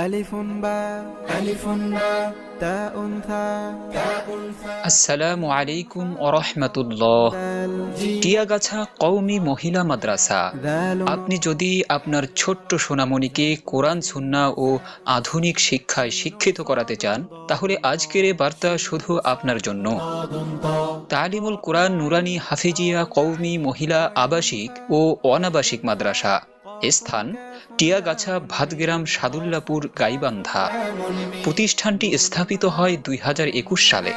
ألف باء ألف باء تاء ثاء تاء ثاء আসসালামু আলাইকুম ওরহমতুল্লাহ। دال টিয়াগাছা কওমি মহিলা মাদ্রাসা। ذال আপনি যদি আপনার ছোট্ট সোনামণিকে কোরআন সুন্নাহ ও আধুনিক শিক্ষায় শিক্ষিত করাতে চান, তাহলে আজকের এই বার্তা শুধু আপনার জন্য। তালিমুল কোরআন নুরানি হাফিজিয়া কওমি মহিলা আবাসিক ও অনাবাসিক মাদ্রাসা। স্থান টিয়াগাছা ভাতগ্রাম সাদুল্লাপুর গাইবান্ধা। প্রতিষ্ঠানটি স্থাপিত হয় 2021 সালে।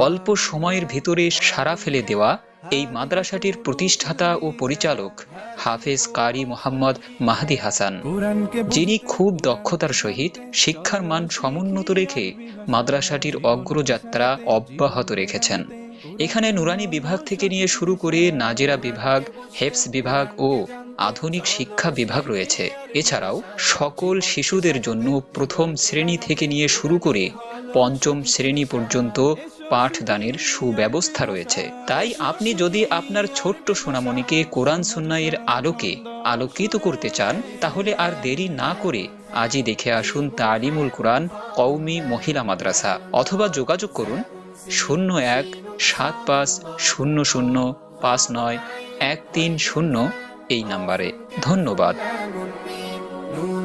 অল্প সময়ের ভিতরে সাড়া ফেলে দেওয়া এই মাদ্রাসাটির প্রতিষ্ঠাতা ও পরিচালক হাফেজ কারি মোহাম্মদ মাহদি হাসান, قرآن के যিনি খুব দক্ষতার সহিত শিক্ষার মান সমুন্নত রেখে মাদ্রাসাটির অগ্রযাত্রা অব্যাহত রেখেছেন। এখানে নুরানি বিভাগ থেকে নিয়ে শুরু করে নাজেরা বিভাগ, হেফস বিভাগ ও আধুনিক শিক্ষা বিভাগ রয়েছে। এছাড়াও সকল শিশুদের জন্য প্রথম শ্রেণী থেকে নিয়ে শুরু করে পঞ্চম শ্রেণী পর্যন্ত পাঠদানের সুব্যবস্থা রয়েছে। তাই আপনি যদি আপনার ছোট্ট সোনামণিকে কোরআন সুন্নাহের আলোকে আলোকিত করতে চান, তাহলে আর দেরি না করে আজই দেখে আসুন তালিমুল কোরআন কওমি মহিলা মাদ্রাসা, অথবা যোগাযোগ করুন 01750059130 এই নাম্বারে। ধন্যবাদ। نور